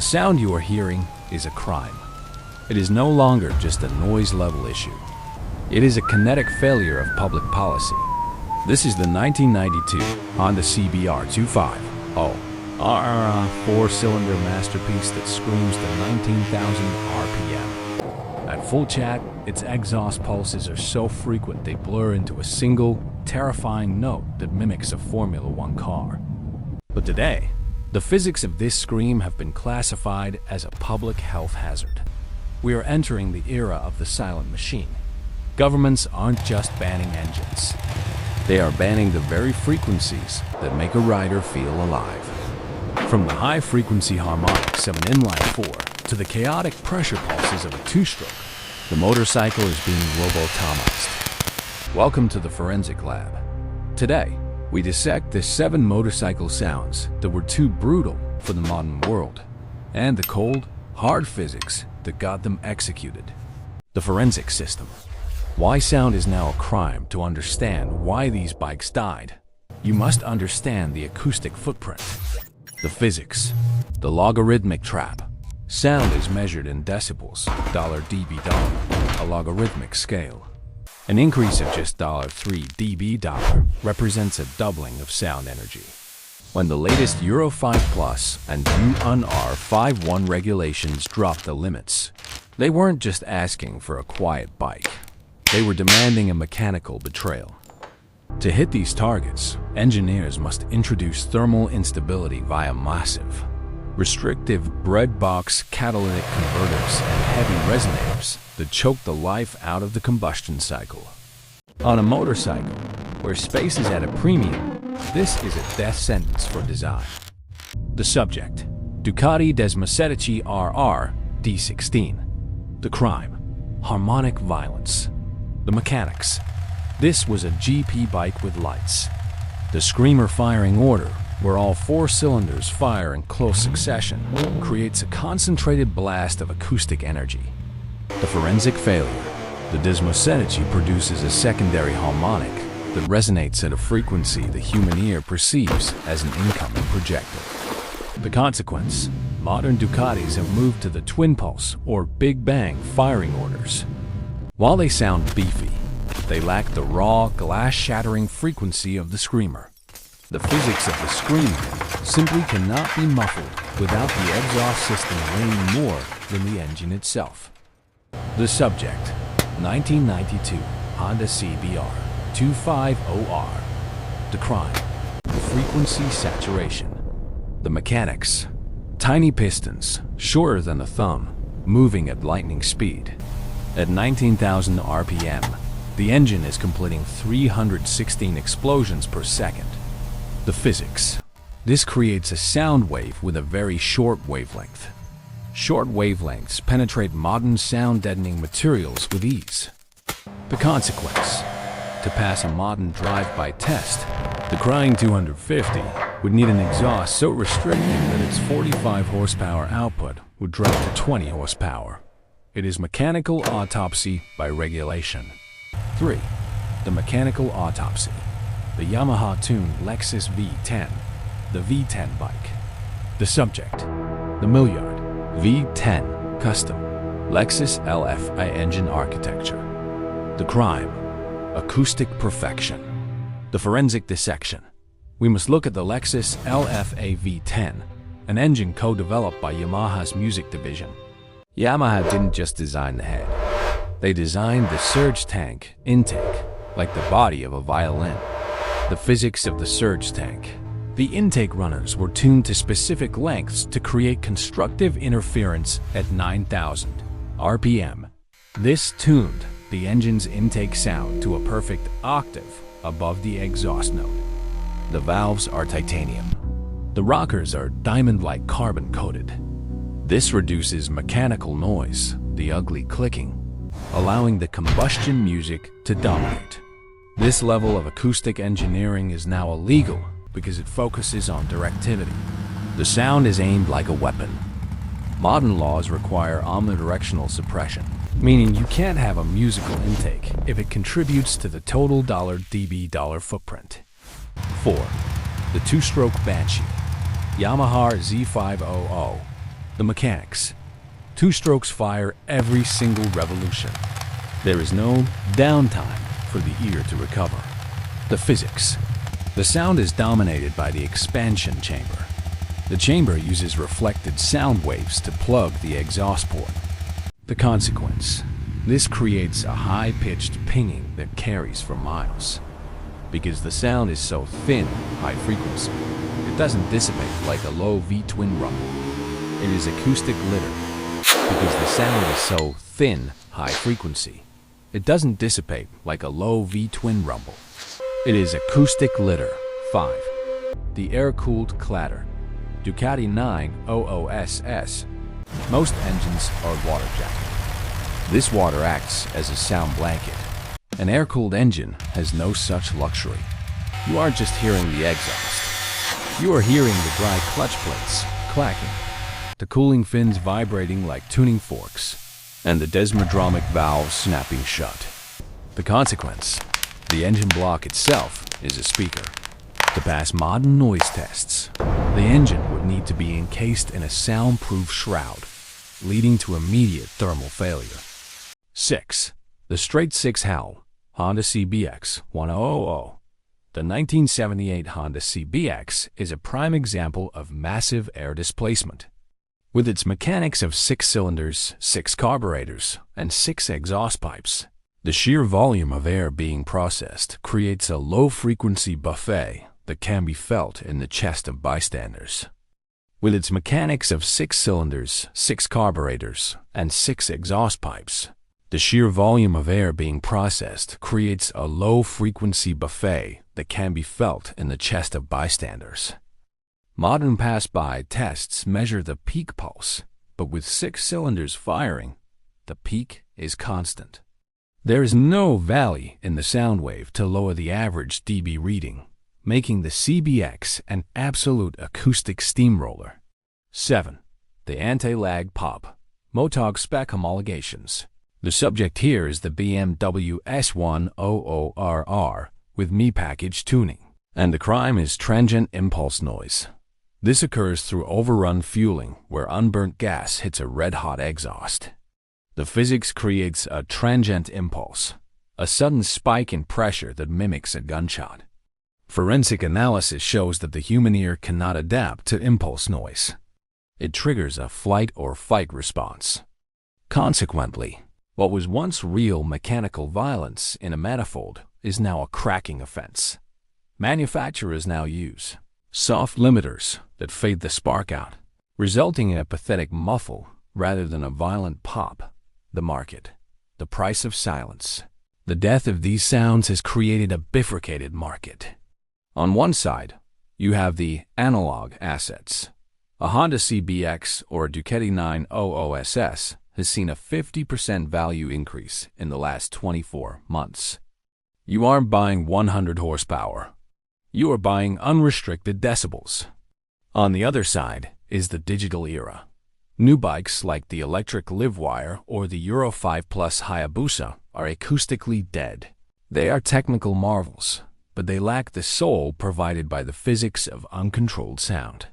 The sound you are hearing is a crime. It is no longer just a noise level issue. It is a kinetic failure of public policy. This is the 1992 Honda CBR 250, our four-cylinder masterpiece that screams to 19,000 RPM. At full chat, its exhaust pulses are so frequent they blur into a single, terrifying note that mimics a Formula One car. But today, the physics of this scream have been classified as a public health hazard. We are entering the era of the silent machine. Governments aren't just banning engines. They are banning the very frequencies that make a rider feel alive. From the high-frequency harmonics of an inline-4 to the chaotic pressure pulses of a two-stroke, the motorcycle is being robotomized. Welcome to the Forensic Lab. Today, we dissect the 7 motorcycle sounds that were too brutal for the modern world, and the cold, hard physics that got them executed. The forensic system. Why sound is now a crime. To understand why these bikes died, you must understand the acoustic footprint. The physics. The logarithmic trap. Sound is measured in decibels, $dB, a logarithmic scale. An increase of just $3 dB represents a doubling of sound energy. When the latest Euro 5 Plus and UNR 5.1 regulations dropped the limits, they weren't just asking for a quiet bike. They were demanding a mechanical betrayal. To hit these targets, engineers must introduce thermal instability via massive, restrictive breadbox catalytic converters and heavy resonators that choke the life out of the combustion cycle. On a motorcycle, where space is at a premium, this is a death sentence for design. The subject: Ducati Desmosedici RR D16. The crime: harmonic violence. The mechanics: this was a GP bike with lights. The screamer firing order, where all 4 cylinders fire in close succession, creates a concentrated blast of acoustic energy. The forensic failure: the Desmosedici produces a secondary harmonic that resonates at a frequency the human ear perceives as an incoming projectile. The consequence: modern Ducatis have moved to the twin pulse or big bang firing orders. While they sound beefy, they lack the raw, glass-shattering frequency of the screamer. The physics of the screamer simply cannot be muffled without the exhaust system weighing more than the engine itself. The subject: 1992 Honda CBR 250R. The crime: frequency saturation. The mechanics: tiny pistons, shorter than a thumb, moving at lightning speed. At 19,000 RPM, the engine is completing 316 explosions per second. The physics: this creates a sound wave with a very short wavelength. Short wavelengths penetrate modern sound-deadening materials with ease. The consequence: to pass a modern drive-by test, the crying 250 would need an exhaust so restricted that its 45 horsepower output would drop to 20 horsepower. It is mechanical autopsy by regulation. 3. The mechanical autopsy. The Yamaha-tuned Lexus V10, the V10 bike. The subject: the Milliard V10 Custom Lexus LFI engine architecture. The crime: acoustic perfection. The forensic dissection. We must look at the Lexus LFA V10, an engine co-developed by Yamaha's music division. Yamaha didn't just design the head. They designed the surge tank intake, like the body of a violin. The physics of the surge tank. The intake runners were tuned to specific lengths to create constructive interference at 9,000 RPM. This tuned the engine's intake sound to a perfect octave above the exhaust note. The valves are titanium. The rockers are diamond-like carbon-coated. This reduces mechanical noise, the ugly clicking, allowing the combustion music to dominate. This level of acoustic engineering is now illegal because it focuses on directivity. The sound is aimed like a weapon. Modern laws require omnidirectional suppression, meaning you can't have a musical intake if it contributes to the total $dB footprint. 4. The two-stroke Banshee. Yamaha Z500. The mechanics. 2 strokes fire every single revolution. There is no downtime for the ear to recover. The physics. The sound is dominated by the expansion chamber. The chamber uses reflected sound waves to plug the exhaust port. The consequence. This creates a high-pitched pinging that carries for miles. Because the sound is so thin, high frequency, it doesn't dissipate like a low V-twin rumble. It is acoustic litter. Because the sound is so thin, high frequency, it doesn't dissipate like a low V-twin rumble. It is acoustic litter. 5. The air-cooled clatter. Ducati 900SS. Most engines are water jacketed. This water acts as a sound blanket. An air-cooled engine has no such luxury. You aren't just hearing the exhaust. You are hearing the dry clutch plates clacking, the cooling fins vibrating like tuning forks, and the desmodromic valves snapping shut. The consequence. The engine block itself is a speaker. To pass modern noise tests, the engine would need to be encased in a soundproof shroud, leading to immediate thermal failure. 6. The straight 6 howl. Honda CBX 1000. The 1978 Honda CBX is a prime example of massive air displacement. With its mechanics of 6 cylinders, 6 carburetors, and 6 exhaust pipes, the sheer volume of air being processed creates a low-frequency buffet that can be felt in the chest of bystanders. With its mechanics of 6 cylinders, 6 carburetors, and 6 exhaust pipes, the sheer volume of air being processed creates a low-frequency buffet that can be felt in the chest of bystanders. Modern pass-by tests measure the peak pulse, but with 6 cylinders firing, the peak is constant. There is no valley in the sound wave to lower the average dB reading, making the CBX an absolute acoustic steamroller. 7. The anti-lag pop. Motog spec homologations. The subject here is the BMW S100RR with Me package tuning, and the crime is transient impulse noise. This occurs through overrun fueling where unburnt gas hits a red-hot exhaust. The physics creates a transient impulse, a sudden spike in pressure that mimics a gunshot. Forensic analysis shows that the human ear cannot adapt to impulse noise. It triggers a flight or fight response. Consequently, what was once real mechanical violence in a manifold is now a cracking offense. Manufacturers now use soft limiters that fade the spark out, resulting in a pathetic muffle rather than a violent pop. The market. The price of silence. The death of these sounds has created a bifurcated market. On one side, you have the analog assets. A Honda CBX or a Ducati 900SS has seen a 50% value increase in the last 24 months. You aren't buying 100 horsepower. You are buying unrestricted decibels. On the other side is the digital era. New bikes like the electric Livewire or the Euro 5 Plus Hayabusa are acoustically dead. They are technical marvels, but they lack the soul provided by the physics of uncontrolled sound.